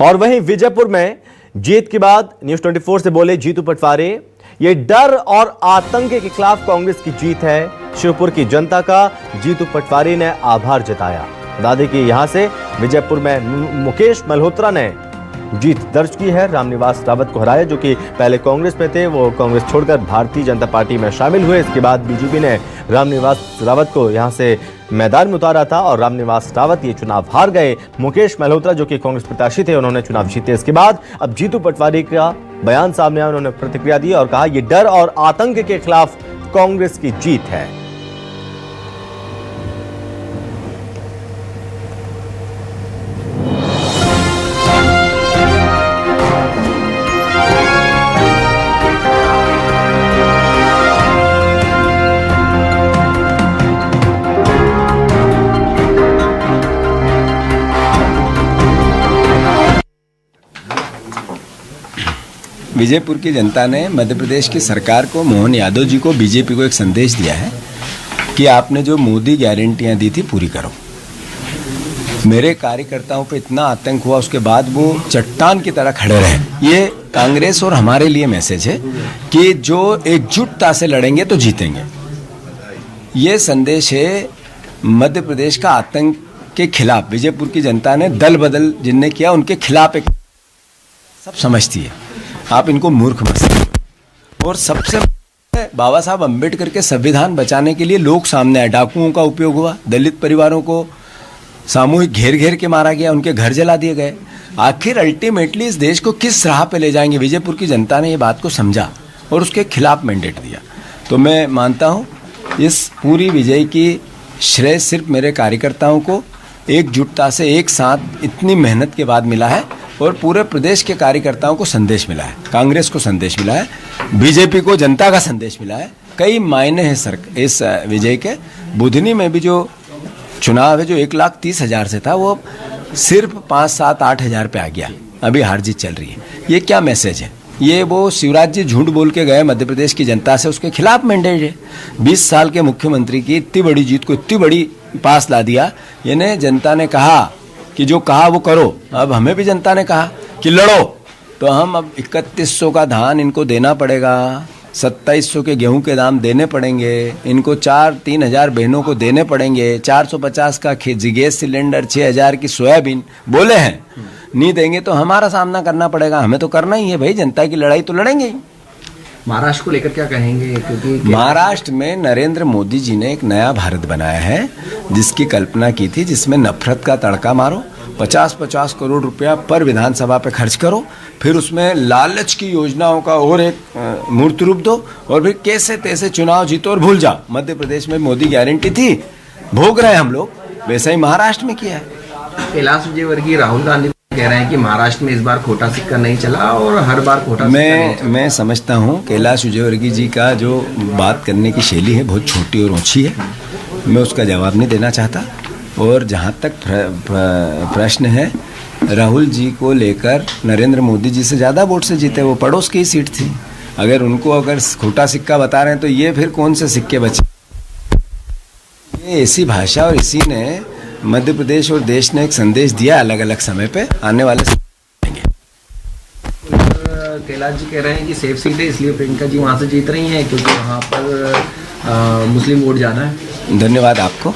और वहीं विजयपुर में जीत के बाद न्यूज 24 से बोले जीतू पटवारी, ये डर और आतंक के खिलाफ कांग्रेस की जीत है। शिवपुर की जनता का जीतू पटवारी ने आभार जताया। बता दें कि यहां से विजयपुर में मुकेश मल्होत्रा ने जीत दर्ज की है। रामनिवास रावत को हराया, जो कि पहले कांग्रेस में थे, वो कांग्रेस छोड़कर भारतीय जनता पार्टी में शामिल हुए। इसके बाद बीजेपी ने रामनिवास रावत को यहां से मैदान में उतारा था और रामनिवास रावत ये चुनाव हार गए। मुकेश मल्होत्रा, जो कि कांग्रेस प्रत्याशी थे, उन्होंने चुनाव जीते। इसके बाद अब जीतू पटवारी का बयान सामने आया। उन्होंने प्रतिक्रिया दी और कहा, ये डर और आतंक के खिलाफ कांग्रेस की जीत है। विजयपुर की जनता ने मध्य प्रदेश की सरकार को, मोहन यादव जी को, बीजेपी को एक संदेश दिया है कि आपने जो मोदी गारंटियां दी थी पूरी करो। मेरे कार्यकर्ताओं पे इतना आतंक हुआ, उसके बाद वो चट्टान की तरह खड़े रहे। ये कांग्रेस और हमारे लिए मैसेज है कि जो एकजुटता से लड़ेंगे तो जीतेंगे। ये संदेश है मध्य प्रदेश का आतंक के खिलाफ। विजयपुर की जनता ने दल बदल जिनने किया उनके खिलाफ एक सब समझती है। आप इनको मूर्ख मत समझो। और सबसे बाबा साहब अंबेडकर के संविधान बचाने के लिए लोग सामने आए। डाकुओं का उपयोग हुआ, दलित परिवारों को सामूहिक घेर घेर के मारा गया, उनके घर जला दिए गए। आखिर अल्टीमेटली इस देश को किस राह पे ले जाएंगे? विजयपुर की जनता ने ये बात को समझा और उसके खिलाफ मैंडेट दिया। तो मैं मानता हूँ इस पूरी विजय की श्रेय सिर्फ मेरे कार्यकर्ताओं को एकजुटता से एक साथ इतनी मेहनत के बाद मिला है और पूरे प्रदेश के कार्यकर्ताओं को संदेश मिला है, कांग्रेस को संदेश मिला है, बीजेपी को जनता का संदेश मिला है। कई मायने हैं सर इस विजय के। बुधनी में भी जो चुनाव है, जो 1,30,000 से था, वो सिर्फ 5, 7, 8 हज़ार पे आ गया। अभी हार जीत चल रही है। ये क्या मैसेज है? ये वो शिवराज जी झूठ बोल के गए मध्य प्रदेश की जनता से, उसके खिलाफ मैंडेट है। 20 साल के मुख्यमंत्री की इतनी बड़ी जीत को इतनी बड़ी पास ला दिया। यानी जनता ने कहा कि जो कहा वो करो। अब हमें भी जनता ने कहा कि लड़ो, तो हम अब 3100 का धान इनको देना पड़ेगा, 2700 के गेहूं के दाम देने पड़ेंगे, इनको 3,000 बहनों को देने पड़ेंगे, 450 का गैस सिलेंडर, 6,000 की सोयाबीन बोले हैं। नहीं देंगे तो हमारा सामना करना पड़ेगा। हमें तो करना ही है भाई, जनता की लड़ाई तो लड़ेंगे ही। महाराष्ट्र को लेकर क्या कहेंगे? क्योंकि महाराष्ट्र में नरेंद्र मोदी जी ने एक नया भारत बनाया है, जिसकी कल्पना की थी, जिसमें नफरत का तड़का मारो, 50-50 करोड़ रुपया पर विधानसभा पे खर्च करो, फिर उसमें लालच की योजनाओं का और एक मूर्त रूप दो, और फिर कैसे तैसे चुनाव जीतो और भूल जाओ। मध्य प्रदेश में मोदी गारंटी थी, भोग रहे हम लोग, वैसा ही महाराष्ट्र में किया है। कैलाश विजयवर्गीय राहुल गांधी कह रहे हैं कि महाराष्ट्र में इस बार खोटा सिक्का नहीं चला और हर बार खोटा सिक्का नहीं चला। मैं समझता हूँ कैलाश विजयवर्गीय जी का जो बात करने की शैली है बहुत छोटी और ऊंची है। मैं उसका जवाब नहीं देना चाहता। और जहाँ तक प्रश्न है राहुल जी को लेकर, नरेंद्र मोदी जी से ज़्यादा वोट से जीते, वो पड़ोस की ही सीट थी। अगर उनको अगर खोटा सिक्का बता रहे हैं तो ये फिर कौन से सिक्के बचे? ये ऐसी भाषा और इसी ने मध्य प्रदेश और देश ने एक संदेश दिया अलग अलग समय पे, आने वाले कैलाश जी कह रहे हैं कि सेफ सीट है, इसलिए प्रियंका जी वहाँ से जीत रही हैं क्योंकि वहाँ पर मुस्लिम वोट ज़्यादा है। धन्यवाद आपको।